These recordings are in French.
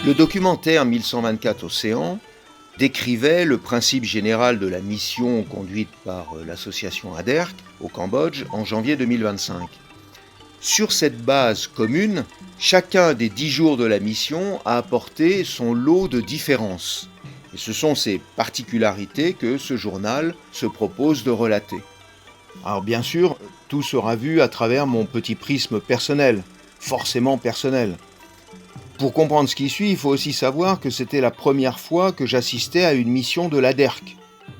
Le documentaire 1124 Océans décrivait le principe général de la mission conduite par l'association ADERC au Cambodge en janvier 2025. Sur cette base commune, chacun des 10 jours de la mission a apporté son lot de différences. Et ce sont ces particularités que ce journal se propose de relater. Alors bien sûr, tout sera vu à travers mon petit prisme personnel, forcément personnel. Pour comprendre ce qui suit, il faut aussi savoir que c'était la première fois que j'assistais à une mission de l'ADERC.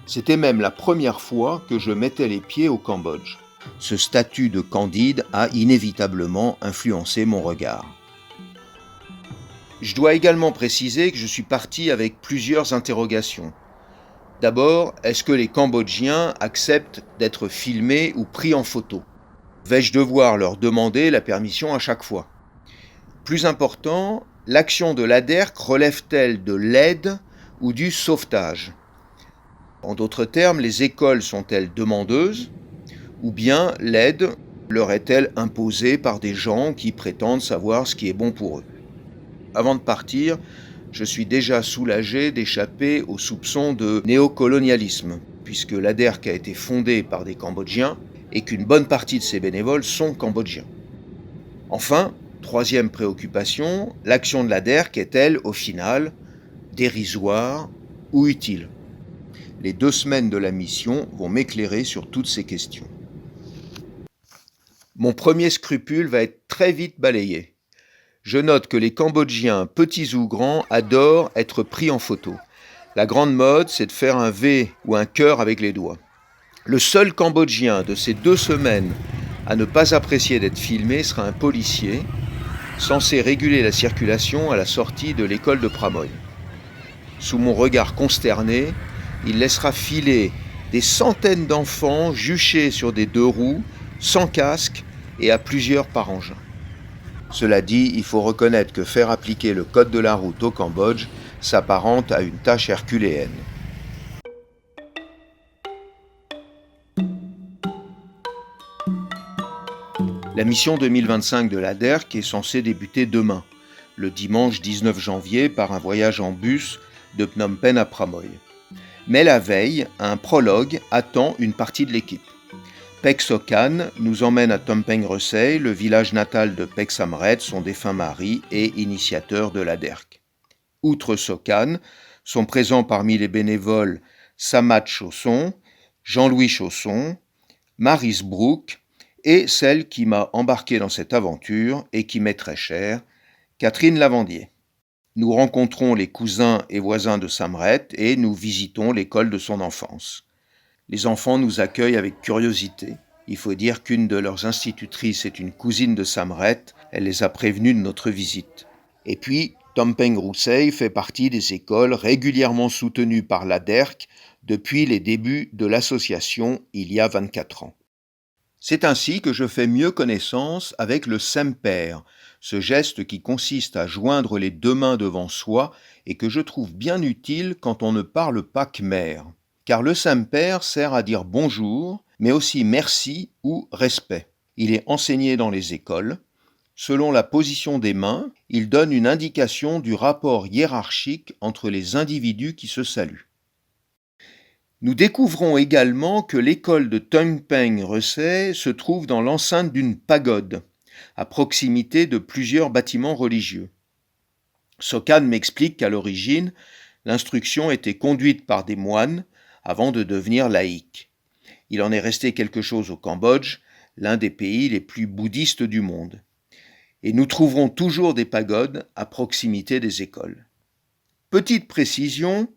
C'était même la première fois que je mettais les pieds au Cambodge. Ce statut de candide a inévitablement influencé mon regard. Je dois également préciser que je suis parti avec plusieurs interrogations. D'abord, est-ce que les Cambodgiens acceptent d'être filmés ou pris en photo ? Vais-je devoir leur demander la permission à chaque fois ? Plus important, l'action de l'ADERC relève-t-elle de l'aide ou du sauvetage ? En d'autres termes, les écoles sont-elles demandeuses ? Ou bien l'aide leur est-elle imposée par des gens qui prétendent savoir ce qui est bon pour eux ? Avant de partir, je suis déjà soulagé d'échapper aux soupçons de néocolonialisme, puisque l'ADERC a été fondée par des Cambodgiens et qu'une bonne partie de ses bénévoles sont cambodgiens. Enfin, troisième préoccupation, l'action de l'ADERC est-elle, au final, dérisoire ou utile ? Les 2 semaines de la mission vont m'éclairer sur toutes ces questions. Mon premier scrupule va être très vite balayé. Je note que les Cambodgiens, petits ou grands, adorent être pris en photo. La grande mode, c'est de faire un V ou un cœur avec les doigts. Le seul Cambodgien de ces 2 semaines à ne pas apprécier d'être filmé sera un policier censé réguler la circulation à la sortie de l'école de Pramoy. Sous mon regard consterné, il laissera filer des centaines d'enfants juchés sur des 2 roues, sans casque et à plusieurs par engin. Cela dit, il faut reconnaître que faire appliquer le code de la route au Cambodge s'apparente à une tâche herculéenne. La mission 2025 de l'ADERC est censée débuter demain, le dimanche 19 janvier, par un voyage en bus de Phnom Penh à Pramoy. Mais la veille, un prologue attend une partie de l'équipe. Pek Sokan nous emmène à Tumpeng Resey, le village natal de Pek Samret, son défunt mari et initiateur de l'ADERC. Outre Sokan, sont présents parmi les bénévoles Samat Chausson, Jean-Louis Chausson, Maris Brook et celle qui m'a embarqué dans cette aventure et qui m'est très chère, Catherine Lavandier. Nous rencontrons les cousins et voisins de Samret et nous visitons l'école de son enfance. Les enfants nous accueillent avec curiosité. Il faut dire qu'une de leurs institutrices est une cousine de Samret. Elle les a prévenus de notre visite. Et puis, Tumpeng Resey fait partie des écoles régulièrement soutenues par l'ADERC depuis les débuts de l'association il y a 24 ans. C'est ainsi que je fais mieux connaissance avec le semper, ce geste qui consiste à joindre les 2 mains devant soi et que je trouve bien utile quand on ne parle pas khmer. Car le semper sert à dire bonjour, mais aussi merci ou respect. Il est enseigné dans les écoles. Selon la position des mains, il donne une indication du rapport hiérarchique entre les individus qui se saluent. Nous découvrons également que l'école de Tumpeng Resey se trouve dans l'enceinte d'une pagode, à proximité de plusieurs bâtiments religieux. Sokan m'explique qu'à l'origine, l'instruction était conduite par des moines avant de devenir laïque. Il en est resté quelque chose au Cambodge, l'un des pays les plus bouddhistes du monde. Et nous trouverons toujours des pagodes à proximité des écoles. Petite précision,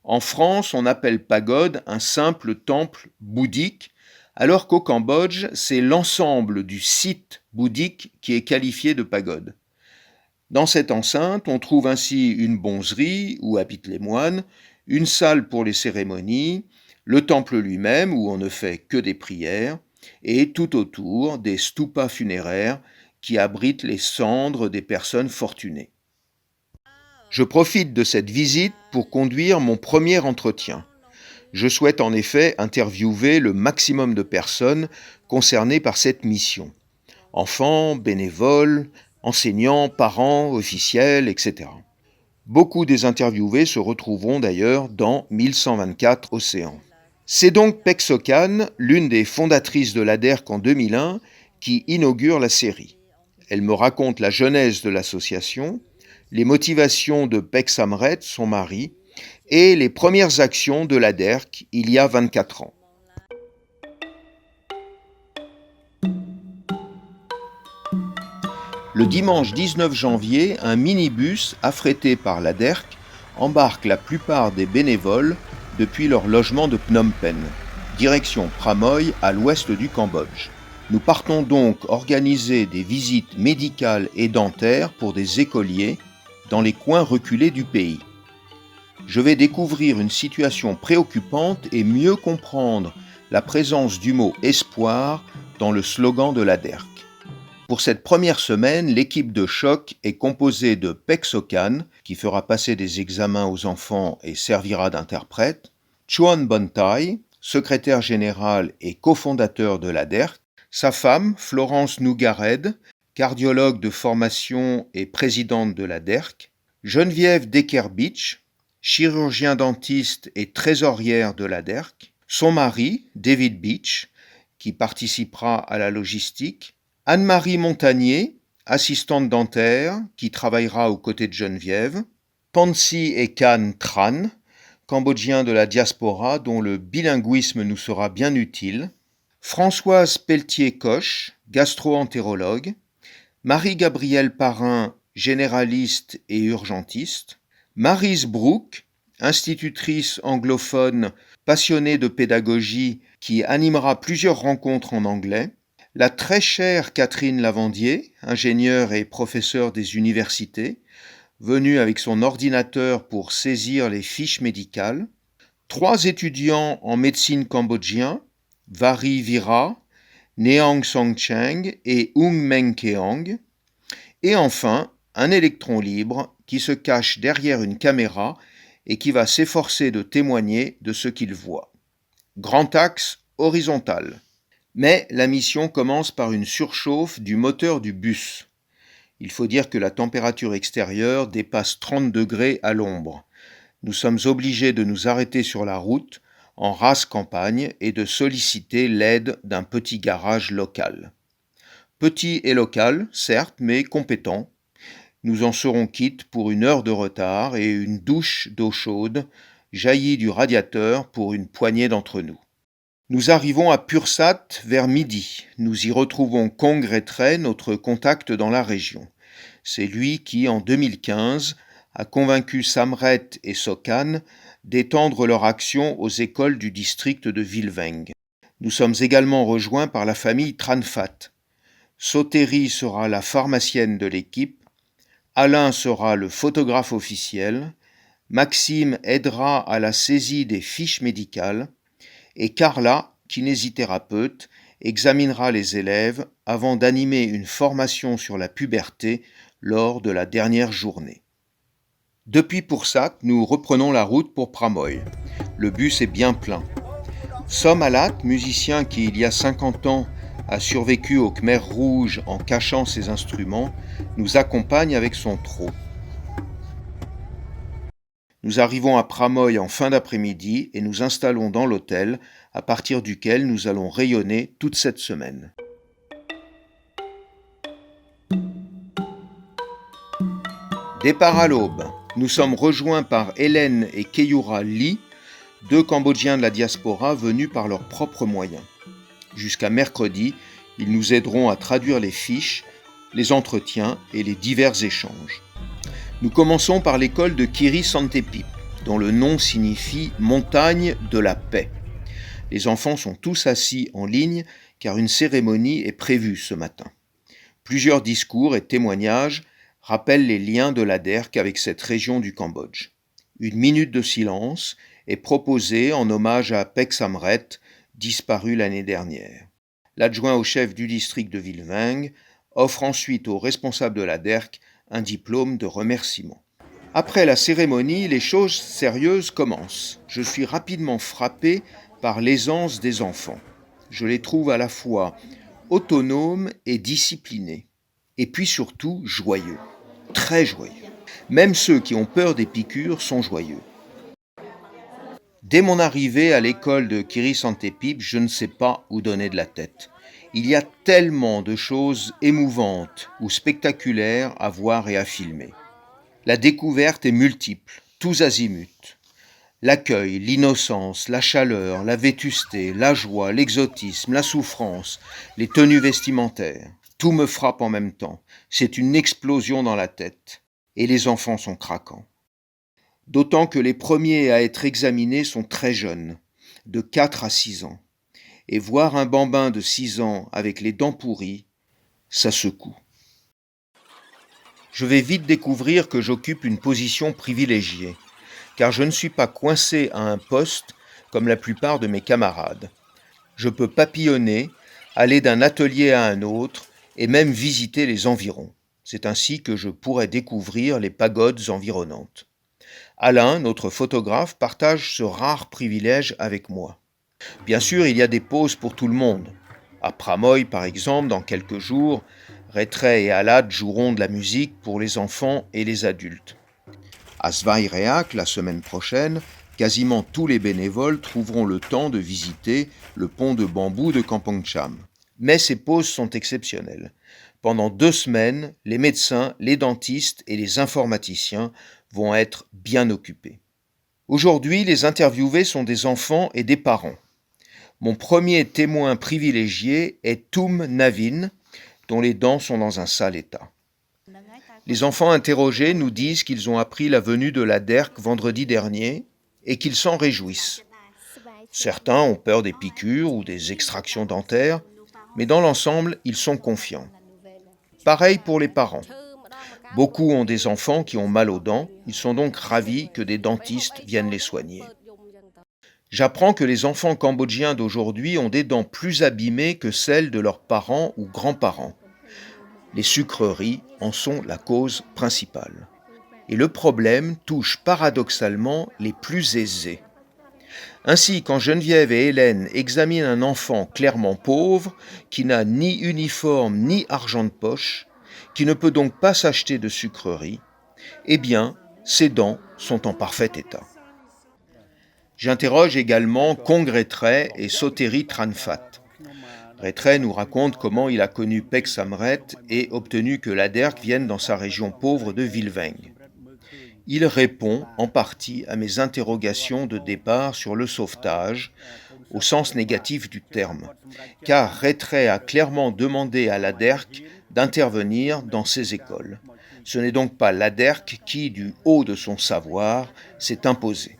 en France, on appelle pagode un simple temple bouddhique, alors qu'au Cambodge, c'est l'ensemble du site bouddhique qui est qualifié de pagode. Dans cette enceinte, on trouve ainsi une bonzerie où habitent les moines, une salle pour les cérémonies, le temple lui-même où on ne fait que des prières, et tout autour des stupas funéraires qui abritent les cendres des personnes fortunées. Je profite de cette visite pour conduire mon premier entretien. Je souhaite en effet interviewer le maximum de personnes concernées par cette mission. Enfants, bénévoles, enseignants, parents, officiels, etc. Beaucoup des interviewés se retrouveront d'ailleurs dans 1124 Océans. C'est donc Peg Sokhan, l'une des fondatrices de l'ADERC en 2001, qui inaugure la série. Elle me raconte la genèse de l'association, les motivations de Peg Samret, son mari, et les premières actions de l'ADERC il y a 24 ans. Le dimanche 19 janvier, un minibus affrété par l'ADERC embarque la plupart des bénévoles depuis leur logement de Phnom Penh, direction Pramoy à l'ouest du Cambodge. Nous partons donc organiser des visites médicales et dentaires pour des écoliers dans les coins reculés du pays. Je vais découvrir une situation préoccupante et mieux comprendre la présence du mot « espoir » dans le slogan de l'ADERC. Pour cette première semaine, l'équipe de choc est composée de Peg Sokhan, qui fera passer des examens aux enfants et servira d'interprète, Chuan Bontai, secrétaire général et cofondateur de l'ADERC, sa femme, Florence Nougared, cardiologue de formation et présidente de l'ADERC, Geneviève Decker-Beach, chirurgien-dentiste et trésorière de l'ADERC, son mari, David Beach, qui participera à la logistique, Anne-Marie Montagnier, assistante dentaire, qui travaillera aux côtés de Geneviève, Pansy Ekan Tran, cambodgien de la diaspora dont le bilinguisme nous sera bien utile, Françoise Pelletier-Coche, gastro-entérologue, Marie-Gabrielle Parrain, généraliste et urgentiste, Maryse Brook, institutrice anglophone passionnée de pédagogie qui animera plusieurs rencontres en anglais, la très chère Catherine Lavandier, ingénieure et professeure des universités, venue avec son ordinateur pour saisir les fiches médicales, 3 étudiants en médecine cambodgien, Vari Vira, Neang Songcheng et Ung Meng Keang, et enfin un électron libre qui se cache derrière une caméra et qui va s'efforcer de témoigner de ce qu'il voit. Grand axe horizontal. Mais la mission commence par une surchauffe du moteur du bus. Il faut dire que la température extérieure dépasse 30 degrés à l'ombre. Nous sommes obligés de nous arrêter sur la route, en rase campagne, et de solliciter l'aide d'un petit garage local. Petit et local, certes, mais compétent. Nous en serons quittes pour 1 heure de retard et une douche d'eau chaude jaillit du radiateur pour une poignée d'entre nous. Nous arrivons à Pursat vers midi. Nous y retrouvons Kong Retray, notre contact dans la région. C'est lui qui, en 2015, a convaincu Samret et Sokhan d'étendre leur action aux écoles du district de Vilveng. Nous sommes également rejoints par la famille Tranfat. Soteri sera la pharmacienne de l'équipe, Alain sera le photographe officiel, Maxime aidera à la saisie des fiches médicales, et Carla, kinésithérapeute, examinera les élèves avant d'animer une formation sur la puberté lors de la dernière journée. Depuis Pursat, nous reprenons la route pour Pramoy. Le bus est bien plein. Som Alat, musicien qui il y a 50 ans a survécu au Khmer Rouge en cachant ses instruments, nous accompagne avec son trot. Nous arrivons à Pramoy en fin d'après-midi et nous installons dans l'hôtel à partir duquel nous allons rayonner toute cette semaine. Départ à l'aube. Nous sommes rejoints par Hélène et Keyura Lee, 2 Cambodgiens de la diaspora venus par leurs propres moyens. Jusqu'à mercredi, ils nous aideront à traduire les fiches, les entretiens et les divers échanges. Nous commençons par l'école de Kiri Santepip, dont le nom signifie « montagne de la paix ». Les enfants sont tous assis en ligne car une cérémonie est prévue ce matin. Plusieurs discours et témoignages rappellent les liens de l'ADERC avec cette région du Cambodge. Une minute de silence est proposée en hommage à Peg Samret, disparu l'année dernière. L'adjoint au chef du district de Vilveng offre ensuite aux responsables de l'ADERC un diplôme de remerciement. Après la cérémonie, les choses sérieuses commencent. Je suis rapidement frappé par l'aisance des enfants. Je les trouve à la fois autonomes et disciplinés. Et puis surtout joyeux, très joyeux. Même ceux qui ont peur des piqûres sont joyeux. Dès mon arrivée à l'école de Kirisantepip, je ne sais pas où donner de la tête. Il y a tellement de choses émouvantes ou spectaculaires à voir et à filmer. La découverte est multiple, tous azimuts. L'accueil, l'innocence, la chaleur, la vétusté, la joie, l'exotisme, la souffrance, les tenues vestimentaires. Tout me frappe en même temps. C'est une explosion dans la tête. Et les enfants sont craquants. D'autant que les premiers à être examinés sont très jeunes, de 4 à 6 ans. Et voir un bambin de 6 ans avec les dents pourries, ça secoue. Je vais vite découvrir que j'occupe une position privilégiée, car je ne suis pas coincé à un poste comme la plupart de mes camarades. Je peux papillonner, aller d'un atelier à un autre et même visiter les environs. C'est ainsi que je pourrais découvrir les pagodes environnantes. Alain, notre photographe, partage ce rare privilège avec moi. Bien sûr, il y a des pauses pour tout le monde. À Pramoy, par exemple, dans quelques jours, Retrey et Alad joueront de la musique pour les enfants et les adultes. À Svayreak, la semaine prochaine, quasiment tous les bénévoles trouveront le temps de visiter le pont de bambou de Kampong Cham. Mais ces pauses sont exceptionnelles. Pendant 2 semaines, les médecins, les dentistes et les informaticiens vont être bien occupés. Aujourd'hui, les interviewés sont des enfants et des parents. Mon premier témoin privilégié est Toum Navin, dont les dents sont dans un sale état. Les enfants interrogés nous disent qu'ils ont appris la venue de la DERC vendredi dernier et qu'ils s'en réjouissent. Certains ont peur des piqûres ou des extractions dentaires, mais dans l'ensemble, ils sont confiants. Pareil pour les parents. Beaucoup ont des enfants qui ont mal aux dents, ils sont donc ravis que des dentistes viennent les soigner. J'apprends que les enfants cambodgiens d'aujourd'hui ont des dents plus abîmées que celles de leurs parents ou grands-parents. Les sucreries en sont la cause principale. Et le problème touche paradoxalement les plus aisés. Ainsi, quand Geneviève et Hélène examinent un enfant clairement pauvre, qui n'a ni uniforme ni argent de poche, qui ne peut donc pas s'acheter de sucreries, eh bien, ses dents sont en parfait état. J'interroge également Kong Retrey et Soteri Tranfat. Retrey nous raconte comment il a connu Pek Samret et obtenu que la DERC vienne dans sa région pauvre de Vilveng. Il répond en partie à mes interrogations de départ sur le sauvetage, au sens négatif du terme, car Retrey a clairement demandé à la DERC d'intervenir dans ces écoles. Ce n'est donc pas la DERC qui, du haut de son savoir, s'est imposée.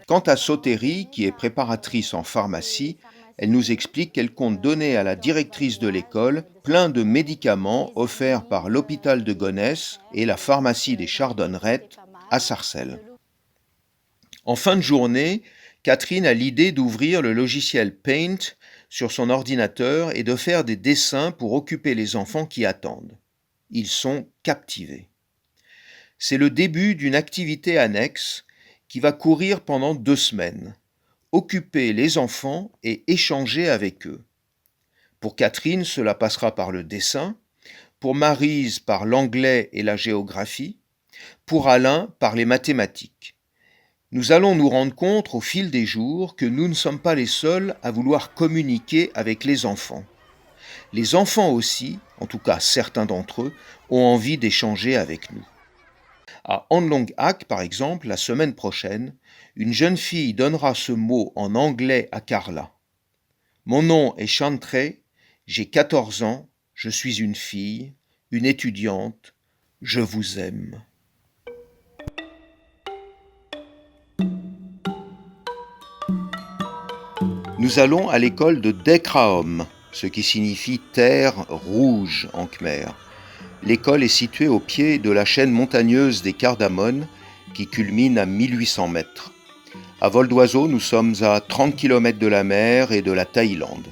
Quant à Soteri, qui est préparatrice en pharmacie, elle nous explique qu'elle compte donner à la directrice de l'école plein de médicaments offerts par l'hôpital de Gonesse et la pharmacie des Chardonnerettes à Sarcelles. En fin de journée, Catherine a l'idée d'ouvrir le logiciel Paint sur son ordinateur et de faire des dessins pour occuper les enfants qui attendent. Ils sont captivés. C'est le début d'une activité annexe qui va courir pendant 2 semaines. Occuper les enfants et échanger avec eux. Pour Catherine, cela passera par le dessin, pour Maryse par l'anglais et la géographie, pour Alain par les mathématiques. Nous allons nous rendre compte au fil des jours que nous ne sommes pas les seuls à vouloir communiquer avec les enfants. Les enfants aussi, en tout cas certains d'entre eux, ont envie d'échanger avec nous. À Onlong Ak, par exemple, la semaine prochaine, une jeune fille donnera ce mot en anglais à Carla. Mon nom est Chantrey, j'ai 14 ans, je suis une fille, une étudiante, je vous aime. Nous allons à l'école de Dekraom, ce qui signifie terre rouge en khmer. L'école est située au pied de la chaîne montagneuse des Cardamones qui culmine à 1800 mètres. À vol d'oiseau, nous sommes à 30 km de la mer et de la Thaïlande.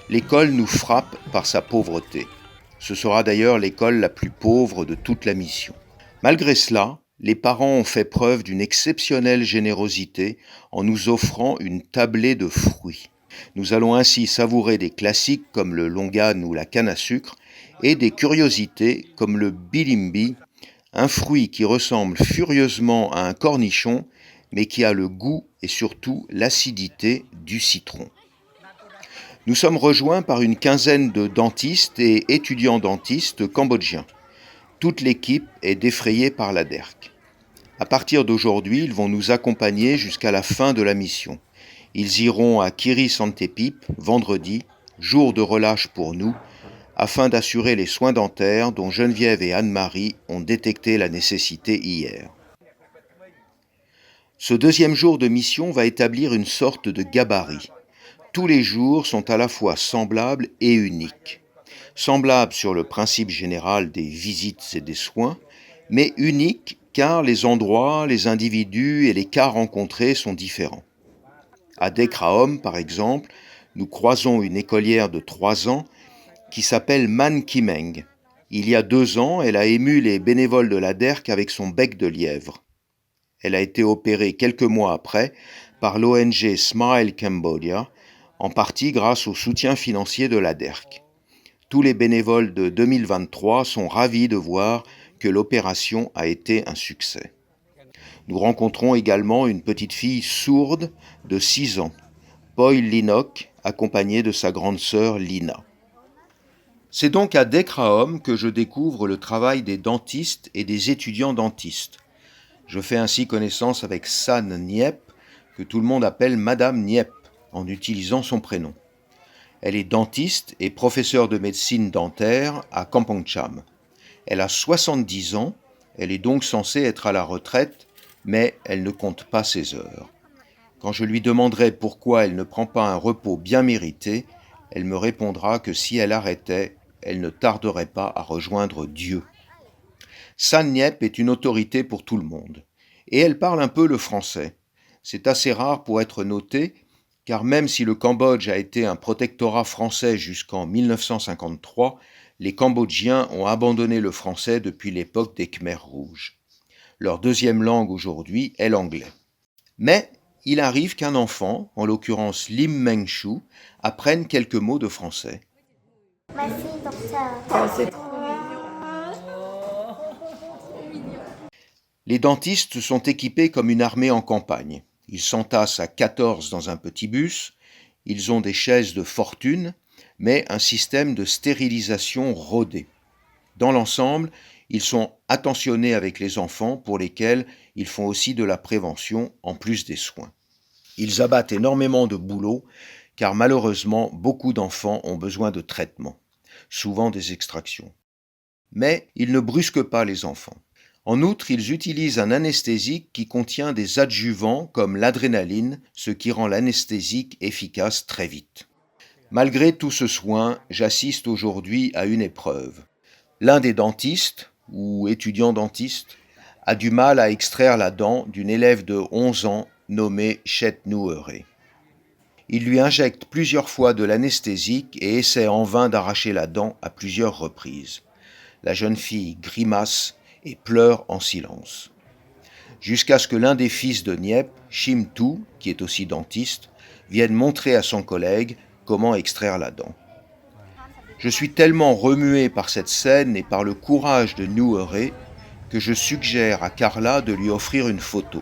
L'école nous frappe par sa pauvreté. Ce sera d'ailleurs l'école la plus pauvre de toute la mission. Malgré cela, les parents ont fait preuve d'une exceptionnelle générosité en nous offrant une tablée de fruits. Nous allons ainsi savourer des classiques comme le longan ou la canne à sucre et des curiosités comme le bilimbi, un fruit qui ressemble furieusement à un cornichon, mais qui a le goût et surtout l'acidité du citron. Nous sommes rejoints par une quinzaine de dentistes et étudiants dentistes cambodgiens. Toute l'équipe est défrayée par la DERC. À partir d'aujourd'hui, ils vont nous accompagner jusqu'à la fin de la mission. Ils iront à Kiri Santepip vendredi, jour de relâche pour nous, afin d'assurer les soins dentaires dont Geneviève et Anne-Marie ont détecté la nécessité hier. Ce deuxième jour de mission va établir une sorte de gabarit. Tous les jours sont à la fois semblables et uniques. Semblables sur le principe général des visites et des soins, mais uniques car les endroits, les individus et les cas rencontrés sont différents. À Dekraom, par exemple, nous croisons une écolière de 3 ans qui s'appelle Man Kimeng. Il y a 2 ans, elle a ému les bénévoles de la DERC avec son bec de lièvre. Elle a été opérée quelques mois après par l'ONG Smile Cambodia, en partie grâce au soutien financier de la DERC. Tous les bénévoles de 2023 sont ravis de voir que l'opération a été un succès. Nous rencontrons également une petite fille sourde de 6 ans, Poi Linok, accompagnée de sa grande sœur Lina. C'est donc à Dekraom que je découvre le travail des dentistes et des étudiants dentistes. Je fais ainsi connaissance avec San Niep, que tout le monde appelle Madame Niep, en utilisant son prénom. Elle est dentiste et professeure de médecine dentaire à Kampong Cham. Elle a 70 ans, elle est donc censée être à la retraite, mais elle ne compte pas ses heures. Quand je lui demanderai pourquoi elle ne prend pas un repos bien mérité, elle me répondra que si elle arrêtait, elle ne tarderait pas à rejoindre Dieu. San Niep est une autorité pour tout le monde, et elle parle un peu le français. C'est assez rare pour être noté, car même si le Cambodge a été un protectorat français jusqu'en 1953, les Cambodgiens ont abandonné le français depuis l'époque des Khmers rouges. Leur deuxième langue aujourd'hui est l'anglais. Mais il arrive qu'un enfant, en l'occurrence Lim Meng Chu, apprenne quelques mots de français. Merci, docteur. Les dentistes sont équipés comme une armée en campagne. Ils s'entassent à 14 dans un petit bus, ils ont des chaises de fortune, mais un système de stérilisation rodé. Dans l'ensemble, ils sont attentionnés avec les enfants pour lesquels ils font aussi de la prévention en plus des soins. Ils abattent énormément de boulot car malheureusement beaucoup d'enfants ont besoin de traitements, souvent des extractions. Mais ils ne brusquent pas les enfants. En outre, ils utilisent un anesthésique qui contient des adjuvants comme l'adrénaline, ce qui rend l'anesthésique efficace très vite. Malgré tout ce soin, j'assiste aujourd'hui à une épreuve. L'un des dentistes, ou étudiants dentistes, a du mal à extraire la dent d'une élève de 11 ans nommée Chet Nouere. Il lui injecte plusieurs fois de l'anesthésique et essaie en vain d'arracher la dent à plusieurs reprises. La jeune fille grimace et pleure en silence. Jusqu'à ce que l'un des fils de Niep, Shim Tu, qui est aussi dentiste, vienne montrer à son collègue comment extraire la dent. Je suis tellement remué par cette scène et par le courage de Nouere que je suggère à Carla de lui offrir une photo,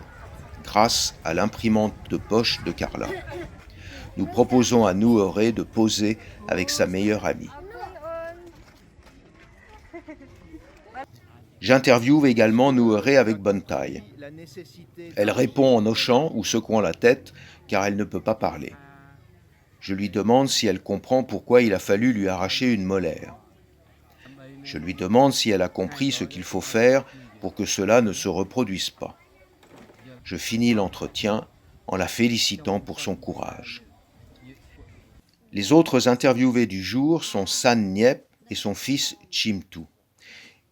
grâce à l'imprimante de poche de Carla. Nous proposons à Nouere de poser avec sa meilleure amie. J'interviewe également Nouere avec Bontai. Elle répond en hochant ou secouant la tête car elle ne peut pas parler. Je lui demande si elle comprend pourquoi il a fallu lui arracher une molaire. Je lui demande si elle a compris ce qu'il faut faire pour que cela ne se reproduise pas. Je finis l'entretien en la félicitant pour son courage. Les autres interviewés du jour sont San Niep et son fils Shim Tu.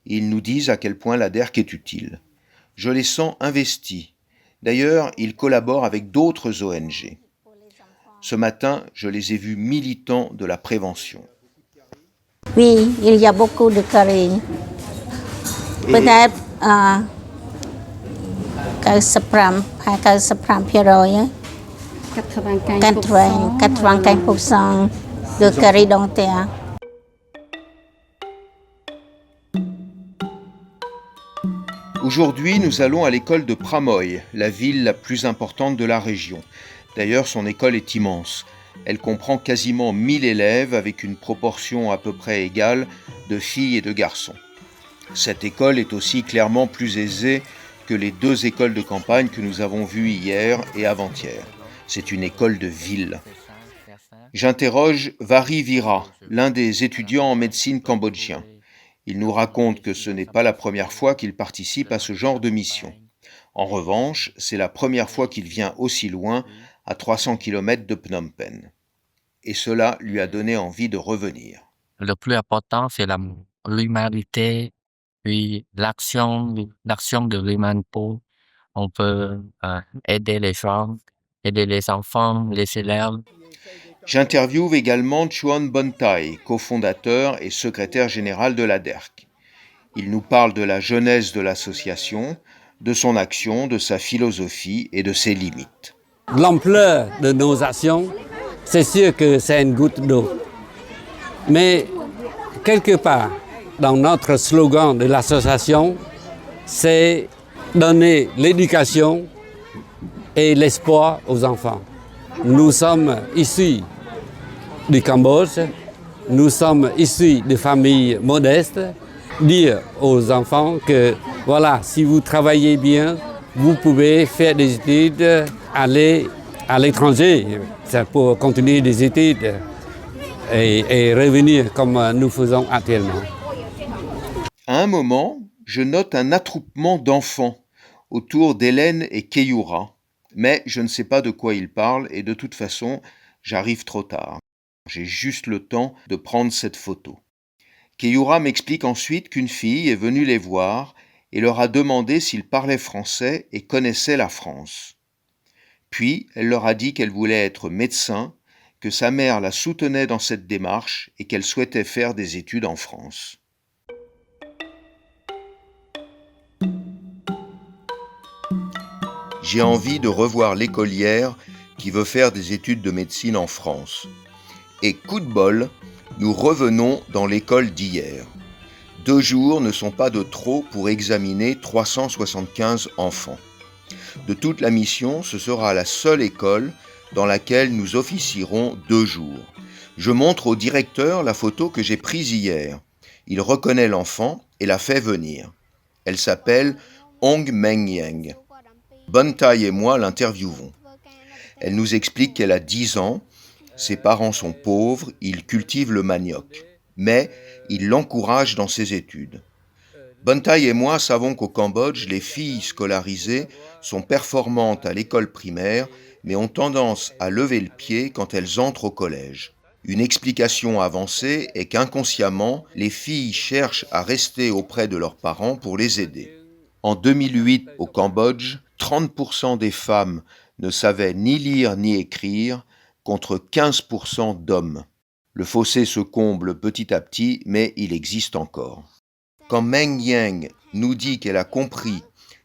Ils nous disent à quel point la DERC est utile. Je les sens investis. D'ailleurs, ils collaborent avec d'autres ONG. Ce matin, je les ai vus militants de la prévention. Oui, il y a beaucoup de caries. Peut-être 95% 95% de caries dentaires. Aujourd'hui, nous allons à l'école de Pramoy, la ville la plus importante de la région. D'ailleurs, son école est immense. Elle comprend quasiment 1000 élèves avec une proportion à peu près égale de filles et de garçons. Cette école est aussi clairement plus aisée que les 2 écoles de campagne que nous avons vues hier et avant-hier. C'est une école de ville. J'interroge Vari Vira, l'un des étudiants en médecine cambodgien. Il nous raconte que ce n'est pas la première fois qu'il participe à ce genre de mission. En revanche, c'est la première fois qu'il vient aussi loin, à 300 km de Phnom Penh. Et cela lui a donné envie de revenir. Le plus important, c'est l'humanité, puis l'action de l'humanité. On peut aider les gens, aider les enfants, les élèves. J'interviewe également Chuan Bontai, cofondateur et secrétaire général de la DERC. Il nous parle de la jeunesse de l'association, de son action, de sa philosophie et de ses limites. L'ampleur de nos actions, c'est sûr que c'est une goutte d'eau. Mais quelque part, dans notre slogan de l'association, c'est donner l'éducation et l'espoir aux enfants. Nous sommes issus du Cambodge, nous sommes issus de familles modestes. Dire aux enfants que, voilà, si vous travaillez bien, vous pouvez faire des études, aller à l'étranger, c'est pour continuer des études et revenir comme nous faisons actuellement. À un moment, je note un attroupement d'enfants autour d'Hélène et Keyura, mais je ne sais pas de quoi ils parlent et de toute façon, j'arrive trop tard. J'ai juste le temps de prendre cette photo. Keyura m'explique ensuite qu'une fille est venue les voir et leur a demandé s'ils parlaient français et connaissaient la France. Puis, elle leur a dit qu'elle voulait être médecin, que sa mère la soutenait dans cette démarche et qu'elle souhaitait faire des études en France. J'ai envie de revoir l'écolière qui veut faire des études de médecine en France. Et coup de bol, nous revenons dans l'école d'hier. 2 jours ne sont pas de trop pour examiner 375 enfants. De toute la mission, ce sera la seule école dans laquelle nous officierons 2 jours. Je montre au directeur la photo que j'ai prise hier. Il reconnaît l'enfant et la fait venir. Elle s'appelle Ong Meng Yang. Bontai et moi l'interviewons. Elle nous explique qu'elle a 10 ans, ses parents sont pauvres, ils cultivent le manioc, mais ils l'encouragent dans ses études. Bontai et moi savons qu'au Cambodge, les filles scolarisées sont performantes à l'école primaire, mais ont tendance à lever le pied quand elles entrent au collège. Une explication avancée est qu'inconsciemment, les filles cherchent à rester auprès de leurs parents pour les aider. En 2008, au Cambodge, 30% des femmes ne savaient ni lire ni écrire, contre 15% d'hommes. Le fossé se comble petit à petit, mais il existe encore. Quand Meng Yang nous dit qu'elle a compris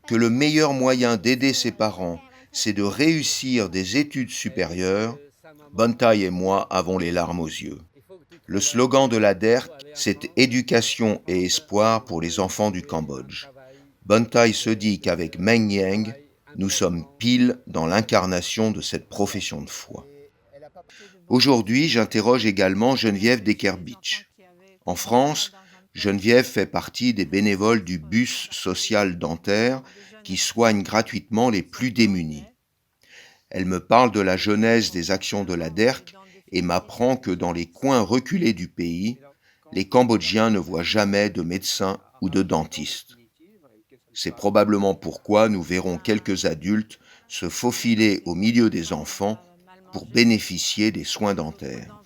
que le meilleur moyen d'aider ses parents, c'est de réussir des études supérieures, Bontai et moi avons les larmes aux yeux. Le slogan de la DERC, c'est « Éducation et espoir pour les enfants du Cambodge ». Bontai se dit qu'avec Meng Yang, nous sommes pile dans l'incarnation de cette profession de foi. Aujourd'hui, j'interroge également Geneviève Dekerbich. En France, Geneviève fait partie des bénévoles du bus social dentaire qui soigne gratuitement les plus démunis. Elle me parle de la genèse des actions de la DERC et m'apprend que dans les coins reculés du pays, les Cambodgiens ne voient jamais de médecins ou de dentistes. C'est probablement pourquoi nous verrons quelques adultes se faufiler au milieu des enfants pour bénéficier des soins dentaires.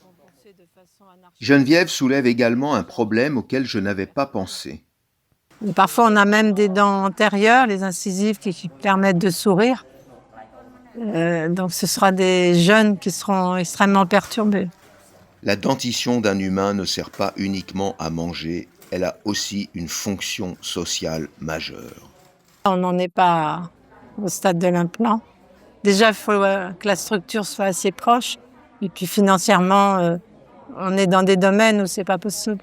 Geneviève soulève également un problème auquel je n'avais pas pensé. Parfois, on a même des dents antérieures, les incisives, qui permettent de sourire. Donc, ce sera des jeunes qui seront extrêmement perturbés. La dentition d'un humain ne sert pas uniquement à manger, elle a aussi une fonction sociale majeure. On n'en est pas au stade de l'implant. Déjà, il faut que la structure soit assez proche. Et puis financièrement, on est dans des domaines où c'est pas possible.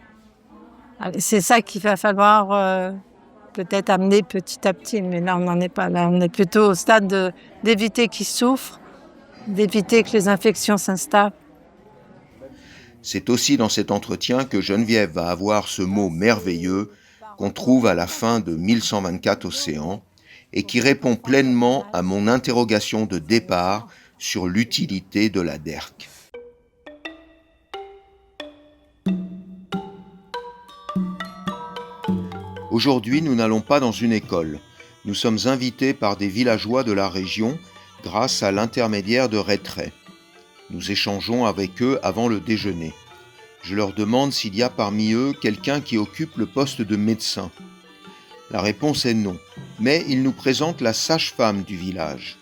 C'est ça qu'il va falloir peut-être amener petit à petit. Mais là, on n'en est pas là. On est plutôt au stade d'éviter qu'ils souffrent, d'éviter que les infections s'installent. C'est aussi dans cet entretien que Geneviève va avoir ce mot merveilleux qu'on trouve à la fin de 1124 Océans et qui répond pleinement à mon interrogation de départ sur l'utilité de la DERC. Aujourd'hui, nous n'allons pas dans une école. Nous sommes invités par des villageois de la région grâce à l'intermédiaire de Rettray. Nous échangeons avec eux avant le déjeuner. Je leur demande s'il y a parmi eux quelqu'un qui occupe le poste de médecin. La réponse est non, mais ils nous présentent la sage-femme du village.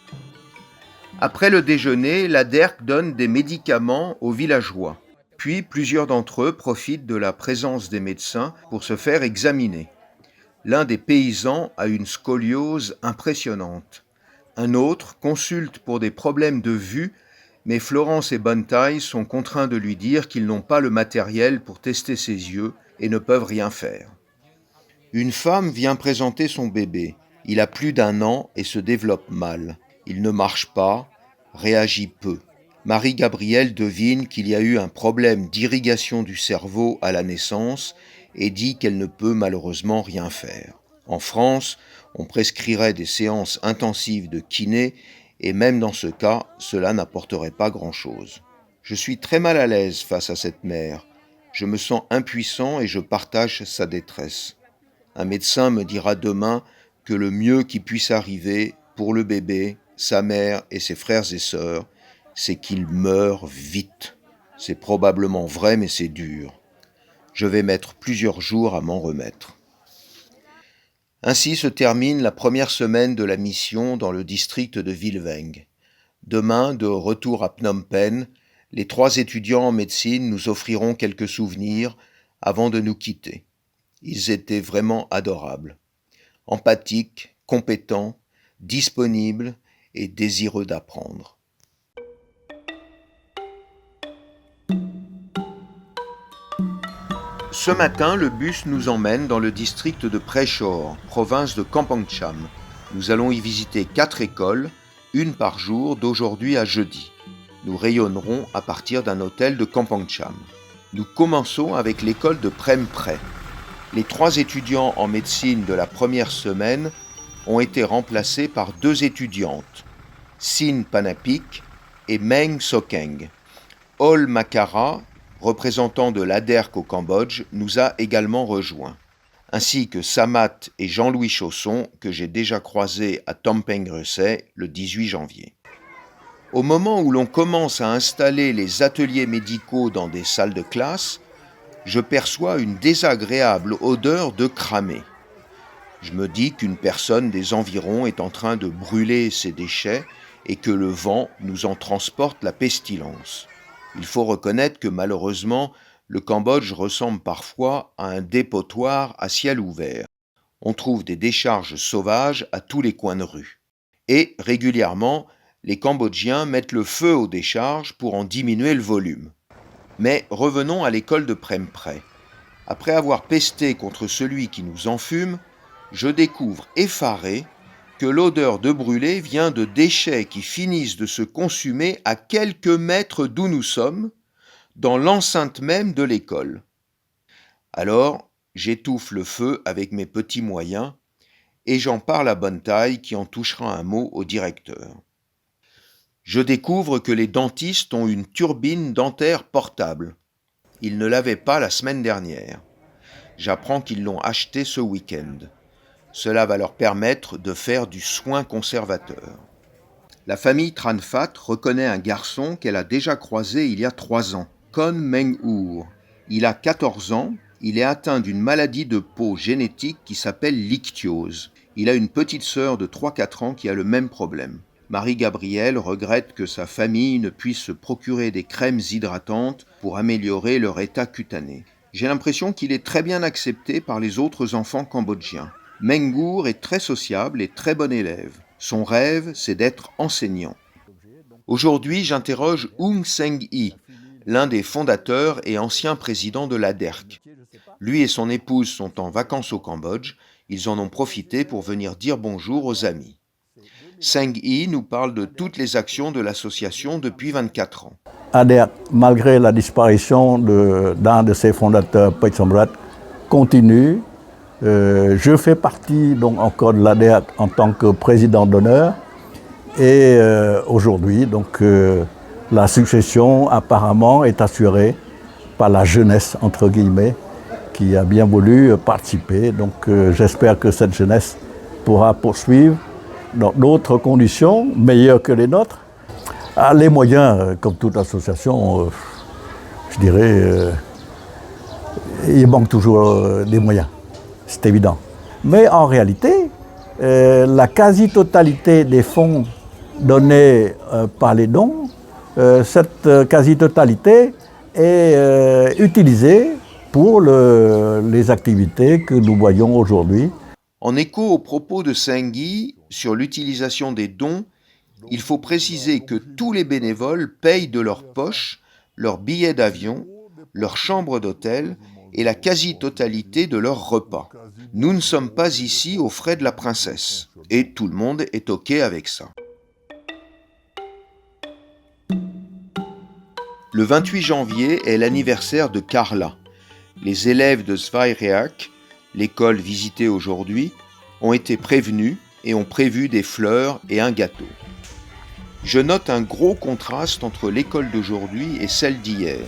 Après le déjeuner, la DERC donne des médicaments aux villageois. Puis plusieurs d'entre eux profitent de la présence des médecins pour se faire examiner. L'un des paysans a une scoliose impressionnante. Un autre consulte pour des problèmes de vue, mais Florence et Bontaille sont contraints de lui dire qu'ils n'ont pas le matériel pour tester ses yeux et ne peuvent rien faire. Une femme vient présenter son bébé. Il a plus d'1 an et se développe mal. Il ne marche pas, réagit peu. Marie-Gabrielle devine qu'il y a eu un problème d'irrigation du cerveau à la naissance et dit qu'elle ne peut malheureusement rien faire. En France, on prescrirait des séances intensives de kiné et même dans ce cas, cela n'apporterait pas grand-chose. Je suis très mal à l'aise face à cette mère. Je me sens impuissant et je partage sa détresse. Un médecin me dira demain que le mieux qui puisse arriver pour le bébé, sa mère et ses frères et sœurs, c'est qu'il meure vite. C'est probablement vrai, mais c'est dur. Je vais mettre plusieurs jours à m'en remettre. Ainsi se termine la première semaine de la mission dans le district de Vilveng. Demain, de retour à Phnom Penh, les 3 étudiants en médecine nous offriront quelques souvenirs avant de nous quitter. Ils étaient vraiment adorables, empathiques, compétents, disponibles et désireux d'apprendre. Ce matin, le bus nous emmène dans le district de Prechor, province de Kampong Cham. Nous allons y visiter 4 écoles, une par jour d'aujourd'hui à jeudi. Nous rayonnerons à partir d'un hôtel de Kampong Cham. Nous commençons avec l'école de Prem Pre. Les 3 étudiants en médecine de la première semaine ont été remplacés par 2 étudiantes, Sin Panapik et Meng Sokeng. Ol Makara, représentant de l'ADERC au Cambodge, nous a également rejoints, ainsi que Samat et Jean-Louis Chausson, que j'ai déjà croisés à Tompeng Resey le 18 janvier. Au moment où l'on commence à installer les ateliers médicaux dans des salles de classe, je perçois une désagréable odeur de cramé. Je me dis qu'une personne des environs est en train de brûler ses déchets et que le vent nous en transporte la pestilence. Il faut reconnaître que malheureusement, le Cambodge ressemble parfois à un dépotoir à ciel ouvert. On trouve des décharges sauvages à tous les coins de rue. Et régulièrement, les Cambodgiens mettent le feu aux décharges pour en diminuer le volume. Mais revenons à l'école de Prem Pre. Après avoir pesté contre celui qui nous enfume, je découvre effaré que l'odeur de brûlé vient de déchets qui finissent de se consumer à quelques mètres d'où nous sommes, dans l'enceinte même de l'école. Alors, j'étouffe le feu avec mes petits moyens et j'en parle à Bontaille qui en touchera un mot au directeur. Je découvre que les dentistes ont une turbine dentaire portable. Ils ne l'avaient pas la semaine dernière. J'apprends qu'ils l'ont achetée ce week-end. Cela va leur permettre de faire du soin conservateur. La famille Tran Phat reconnaît un garçon qu'elle a déjà croisé il y a 3 ans, Kon Meng Ur. Il a 14 ans, il est atteint d'une maladie de peau génétique qui s'appelle l'ichthyose. Il a une petite sœur de 3-4 ans qui a le même problème. Marie-Gabrielle regrette que sa famille ne puisse se procurer des crèmes hydratantes pour améliorer leur état cutané. J'ai l'impression qu'il est très bien accepté par les autres enfants cambodgiens. Meng Ur est très sociable et très bon élève. Son rêve, c'est d'être enseignant. Aujourd'hui, j'interroge Aung Seng Yi, l'un des fondateurs et ancien président de l'ADERC. Lui et son épouse sont en vacances au Cambodge. Ils en ont profité pour venir dire bonjour aux amis. Seng Yi nous parle de toutes les actions de l'association depuis 24 ans. ADEC, malgré la disparition d'un de ses fondateurs, Pech Somrat, continue. Je fais partie donc encore de l'ADEC en tant que président d'honneur. Et aujourd'hui, donc, la succession apparemment est assurée par la jeunesse, entre guillemets, qui a bien voulu participer. Donc j'espère que cette jeunesse pourra poursuivre dans d'autres conditions, meilleures que les nôtres. Les moyens, comme toute association, je dirais, il manque toujours des moyens, c'est évident. Mais en réalité, la quasi-totalité des fonds donnés par les dons, cette quasi-totalité est utilisée pour les activités que nous voyons aujourd'hui. En écho aux propos de Seng Yi sur l'utilisation des dons, il faut préciser que tous les bénévoles payent de leur poche leurs billets d'avion, leur chambre d'hôtel et la quasi-totalité de leurs repas. Nous ne sommes pas ici aux frais de la princesse, et tout le monde est OK avec ça. Le 28 janvier est l'anniversaire de Carla. Les élèves de Zweireach, l'école visitée aujourd'hui, ont été prévenus et ont prévu des fleurs et un gâteau. Je note un gros contraste entre l'école d'aujourd'hui et celle d'hier.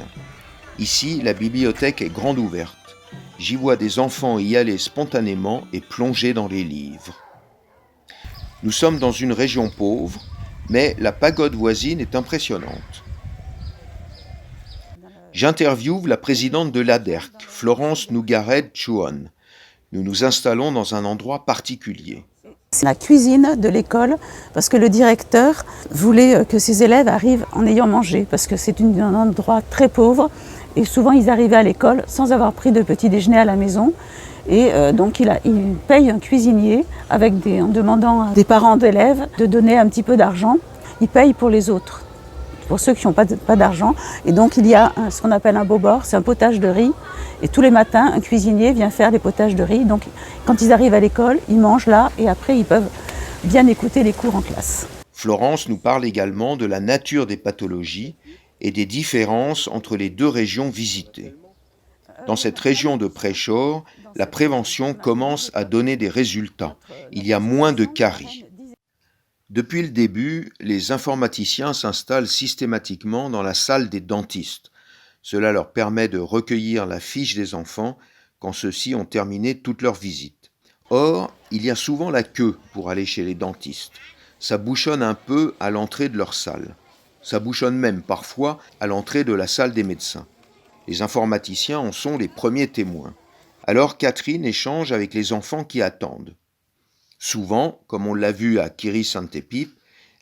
Ici, la bibliothèque est grande ouverte. J'y vois des enfants y aller spontanément et plonger dans les livres. Nous sommes dans une région pauvre, mais la pagode voisine est impressionnante. J'interviewe la présidente de l'ADERC, Florence Nougared-Chouon. Nous nous installons dans un endroit particulier. C'est la cuisine de l'école, parce que le directeur voulait que ses élèves arrivent en ayant mangé, parce que c'est un endroit très pauvre, et souvent ils arrivaient à l'école sans avoir pris de petit déjeuner à la maison. Et donc il paye un cuisinier en demandant à des parents d'élèves de donner un petit peu d'argent. Il paye pour les autres, pour ceux qui n'ont pas d'argent. Et donc il y a ce qu'on appelle un bobor, c'est un potage de riz. Et tous les matins, un cuisinier vient faire des potages de riz. Donc quand ils arrivent à l'école, ils mangent là et après ils peuvent bien écouter les cours en classe. Florence nous parle également de la nature des pathologies et des différences entre les deux régions visitées. Dans cette région de Prešov, la prévention commence à donner des résultats. Il y a moins de caries. Depuis le début, les informaticiens s'installent systématiquement dans la salle des dentistes. Cela leur permet de recueillir la fiche des enfants quand ceux-ci ont terminé toute leur visite. Or, il y a souvent la queue pour aller chez les dentistes. Ça bouchonne un peu à l'entrée de leur salle. Ça bouchonne même parfois à l'entrée de la salle des médecins. Les informaticiens en sont les premiers témoins. Alors Catherine échange avec les enfants qui attendent. Souvent, comme on l'a vu à Kiri-Santepip,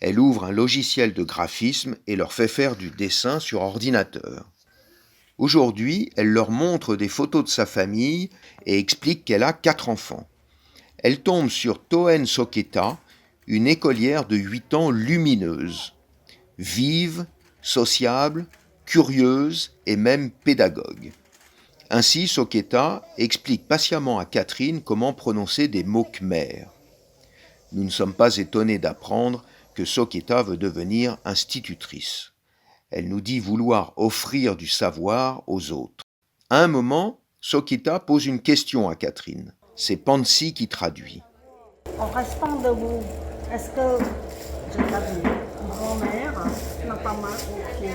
elle ouvre un logiciel de graphisme et leur fait faire du dessin sur ordinateur. Aujourd'hui, elle leur montre des photos de sa famille et explique qu'elle a 4 enfants. Elle tombe sur Toen Soketa, une écolière de 8 ans lumineuse, vive, sociable, curieuse et même pédagogue. Ainsi, Soketa explique patiemment à Catherine comment prononcer des mots khmers. Nous ne sommes pas étonnés d'apprendre que Soketa veut devenir institutrice. Elle nous dit vouloir offrir du savoir aux autres. À un moment, Soketa pose une question à Catherine. C'est Pansy qui traduit. En restant debout, est-ce que j'ai pas vu grand-mère n'a pas mal au pied?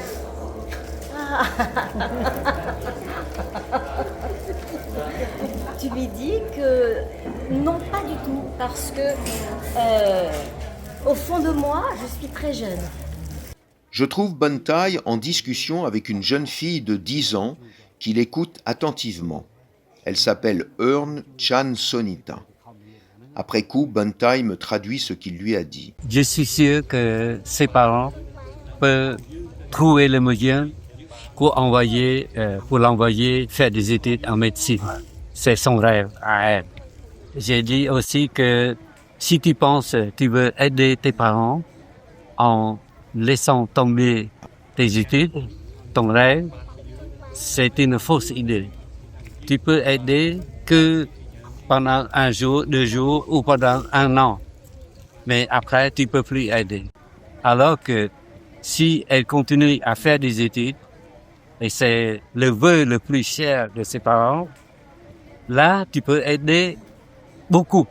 Tu lui dis que non, pas du tout, parce que au fond de moi, je suis très jeune. Je trouve Bontai en discussion avec une jeune fille de 10 ans qui l'écoute attentivement. Elle s'appelle Earn Chan Sonita. Après coup, Bontai me traduit ce qu'il lui a dit. Je suis sûr que ses parents peuvent trouver le moyen pour l'envoyer faire des études en médecine. C'est son rêve à elle. J'ai dit aussi que si tu penses, tu veux aider tes parents en laissant tomber tes études, ton rêve, c'est une fausse idée. Tu peux aider que pendant un jour, 2 jours ou pendant 1 an. Mais après, tu peux plus aider. Alors que si elle continue à faire des études, et c'est le vœu le plus cher de ses parents, là, tu peux aider beaucoup.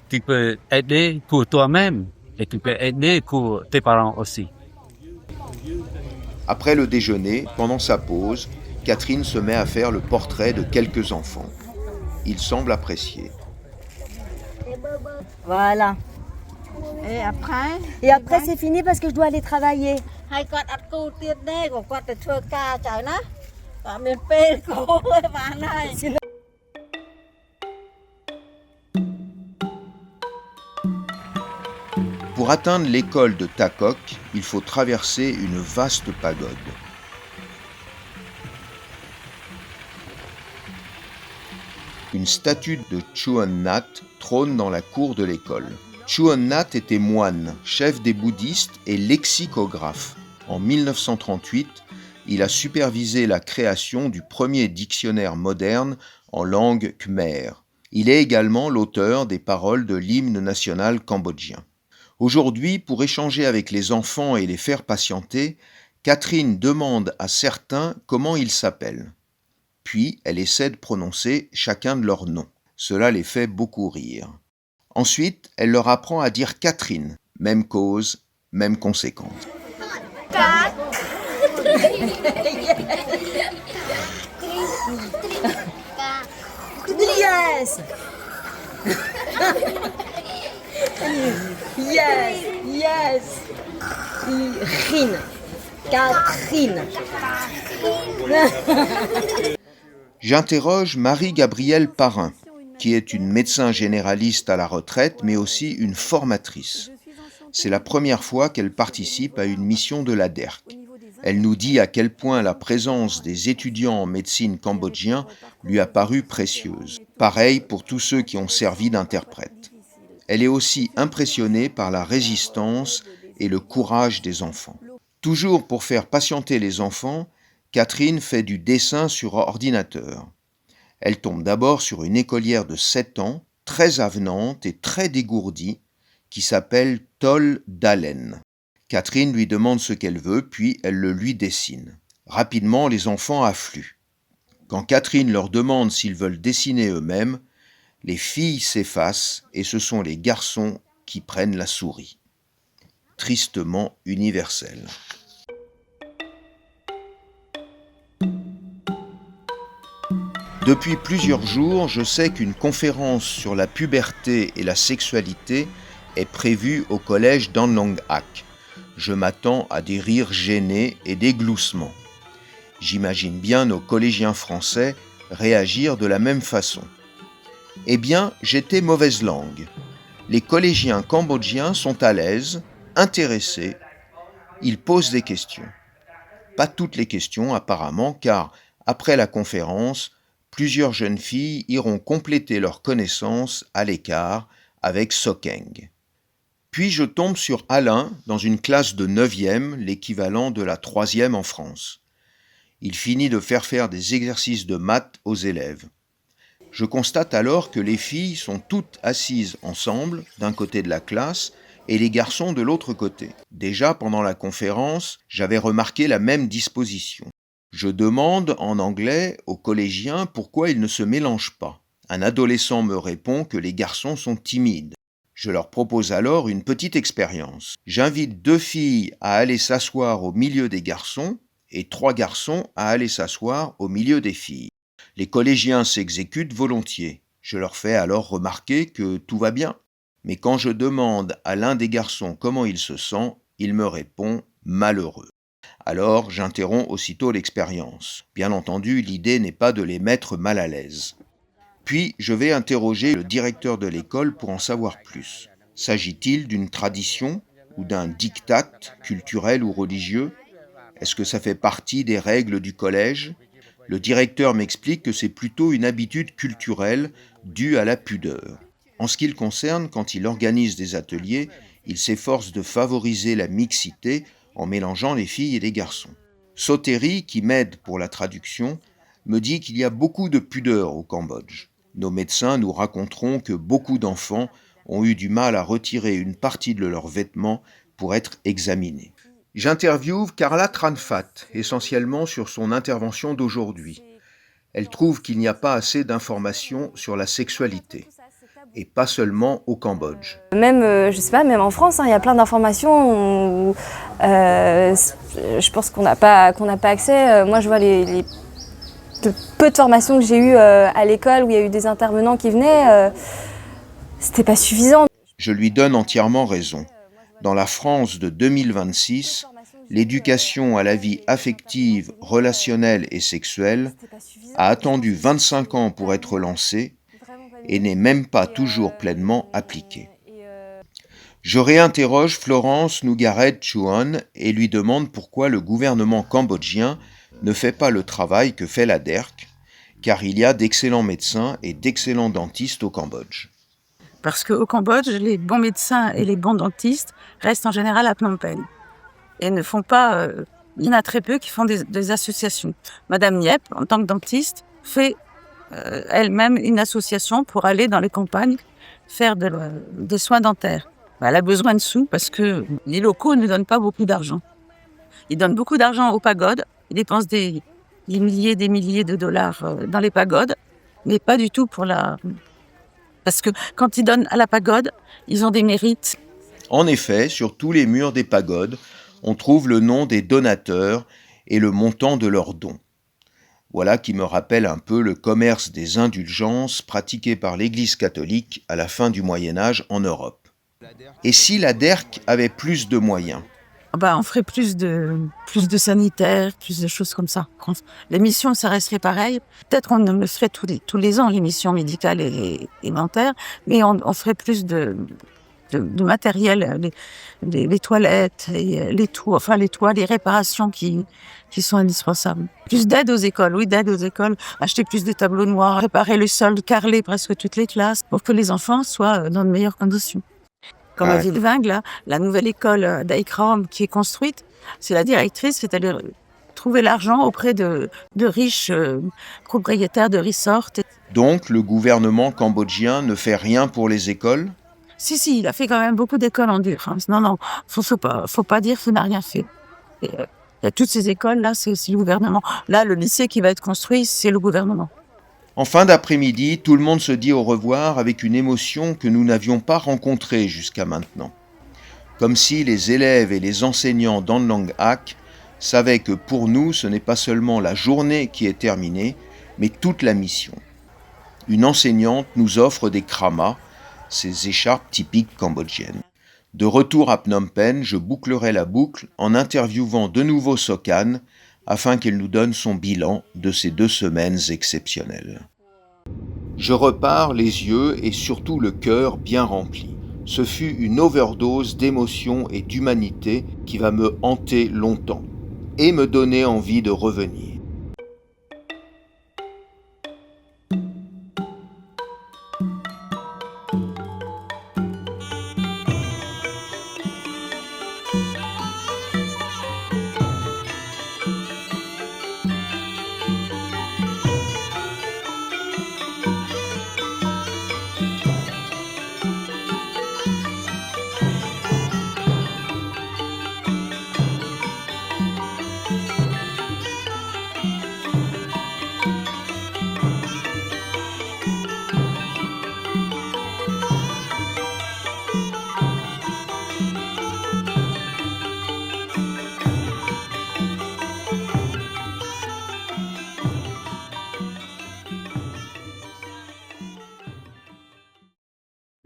Tu peux aider pour toi-même et tu peux aider pour tes parents aussi. Après le déjeuner, pendant sa pause, Catherine se met à faire le portrait de quelques enfants. Il semble apprécier. Voilà. Et après? Et après, c'est fini parce que je dois aller travailler. Sinon- Pour atteindre l'école de Takok, il faut traverser une vaste pagode. Une statue de Chuon Nat trône dans la cour de l'école. Chuon Nat était moine, chef des bouddhistes et lexicographe. En 1938, il a supervisé la création du premier dictionnaire moderne en langue khmer. Il est également l'auteur des paroles de l'hymne national cambodgien. Aujourd'hui, pour échanger avec les enfants et les faire patienter, Catherine demande à certains comment ils s'appellent. Puis, elle essaie de prononcer chacun de leurs noms. Cela les fait beaucoup rire. Ensuite, elle leur apprend à dire Catherine. Même cause, même conséquence. Yes! Yes! Yes! Catherine. J'interroge Marie-Gabrielle Parrain, qui est une médecin généraliste à la retraite, mais aussi une formatrice. C'est la première fois qu'elle participe à une mission de la DERC. Elle nous dit à quel point la présence des étudiants en médecine cambodgiens lui a paru précieuse. Pareil pour tous ceux qui ont servi d'interprètes. Elle est aussi impressionnée par la résistance et le courage des enfants. Toujours pour faire patienter les enfants, Catherine fait du dessin sur ordinateur. Elle tombe d'abord sur une écolière de 7 ans, très avenante et très dégourdie, qui s'appelle Tol Dalen. Catherine lui demande ce qu'elle veut, puis elle le lui dessine. Rapidement, les enfants affluent. Quand Catherine leur demande s'ils veulent dessiner eux-mêmes, les filles s'effacent et ce sont les garçons qui prennent la souris. Tristement universel. Depuis plusieurs jours, je sais qu'une conférence sur la puberté et la sexualité est prévue au collège d'Anlong Ak. Je m'attends à des rires gênés et des gloussements. J'imagine bien nos collégiens français réagir de la même façon. Eh bien, j'étais mauvaise langue. Les collégiens cambodgiens sont à l'aise, intéressés. Ils posent des questions. Pas toutes les questions apparemment, car après la conférence, plusieurs jeunes filles iront compléter leurs connaissances à l'écart avec Sokeng. Puis je tombe sur Alain dans une classe de 9e, l'équivalent de la 3e en France. Il finit de faire des exercices de maths aux élèves. Je constate alors que les filles sont toutes assises ensemble d'un côté de la classe et les garçons de l'autre côté. Déjà pendant la conférence, j'avais remarqué la même disposition. Je demande en anglais aux collégiens pourquoi ils ne se mélangent pas. Un adolescent me répond que les garçons sont timides. Je leur propose alors une petite expérience. J'invite 2 filles à aller s'asseoir au milieu des garçons et 3 garçons à aller s'asseoir au milieu des filles. Les collégiens s'exécutent volontiers. Je leur fais alors remarquer que tout va bien. Mais quand je demande à l'un des garçons comment il se sent, il me répond « malheureux ». Alors j'interromps aussitôt l'expérience. Bien entendu, l'idée n'est pas de les mettre mal à l'aise. Puis je vais interroger le directeur de l'école pour en savoir plus. S'agit-il d'une tradition ou d'un diktat culturel ou religieux? Est-ce que ça fait partie des règles du collège? Le directeur m'explique que c'est plutôt une habitude culturelle due à la pudeur. En ce qui le concerne, quand il organise des ateliers, il s'efforce de favoriser la mixité en mélangeant les filles et les garçons. Soteri, qui m'aide pour la traduction, me dit qu'il y a beaucoup de pudeur au Cambodge. Nos médecins nous raconteront que beaucoup d'enfants ont eu du mal à retirer une partie de leurs vêtements pour être examinés. J'interviewe Carla Tranfat, essentiellement sur son intervention d'aujourd'hui. Elle trouve qu'il n'y a pas assez d'informations sur la sexualité, et pas seulement au Cambodge. Même, je sais pas, même en France, il y a plein d'informations où je pense qu'on n'a pas accès. Moi, je vois le peu de formations que j'ai eues à l'école où il y a eu des intervenants qui venaient, c'était pas suffisant. Je lui donne entièrement raison. Dans la France de 2026, l'éducation à la vie affective, relationnelle et sexuelle a attendu 25 ans pour être lancée et n'est même pas toujours pleinement appliquée. Je réinterroge Florence Nougaret Chuon et lui demande pourquoi le gouvernement cambodgien ne fait pas le travail que fait la DERC, car il y a d'excellents médecins et d'excellents dentistes au Cambodge. Parce qu'au Cambodge, les bons médecins et les bons dentistes restent en général à Phnom Penh. Et ne font pas... il y en a très peu qui font des associations. Madame Niep, en tant que dentiste, fait elle-même une association pour aller dans les campagnes faire des soins dentaires. Elle a besoin de sous parce que les locaux ne donnent pas beaucoup d'argent. Ils donnent beaucoup d'argent aux pagodes. Ils dépensent des milliers de dollars dans les pagodes, mais pas du tout pour la... Parce que quand ils donnent à la pagode, ils ont des mérites. En effet, sur tous les murs des pagodes, on trouve le nom des donateurs et le montant de leurs dons. Voilà qui me rappelle un peu le commerce des indulgences pratiqué par l'Église catholique à la fin du Moyen-Âge en Europe. Et si la DERC avait plus de moyens ? On ferait plus de sanitaires, plus de choses comme ça. Les missions, ça resterait pareil. Peut-être on le ferait tous les ans, les missions médicales et dentaires, mais on ferait plus de matériel, les toilettes, et les toits, les réparations qui sont indispensables. Plus d'aide aux écoles, acheter plus de tableaux noirs, réparer le sol, carreler presque toutes les classes pour que les enfants soient dans de meilleures conditions. Comme à Villeving, là, la nouvelle école d'Aikram qui est construite, c'est la directrice, c'est allée trouver l'argent auprès de riches propriétaires de resorts. Donc, le gouvernement cambodgien ne fait rien pour les écoles ? Si, il a fait quand même beaucoup d'écoles en dur. Non, faut pas dire qu'il n'a rien fait. Il y a toutes ces écoles, là, c'est aussi le gouvernement. Là, le lycée qui va être construit, c'est le gouvernement. En fin d'après-midi, tout le monde se dit au revoir avec une émotion que nous n'avions pas rencontrée jusqu'à maintenant. Comme si les élèves et les enseignants d'Anlang Ak savaient que pour nous, ce n'est pas seulement la journée qui est terminée, mais toute la mission. Une enseignante nous offre des kramas, ces écharpes typiques cambodgiennes. De retour à Phnom Penh, je bouclerai la boucle en interviewant de nouveau Sokan, afin qu'elle nous donne son bilan de ces 2 semaines exceptionnelles. Je repars les yeux et surtout le cœur bien rempli. Ce fut une overdose d'émotions et d'humanité qui va me hanter longtemps et me donner envie de revenir.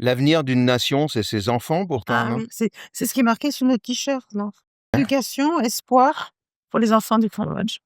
L'avenir d'une nation, c'est ses enfants, pourtant, non ? Oui, c'est ce qui est marqué sur notre t-shirt, non ? Éducation, espoir pour les enfants du Cambodge.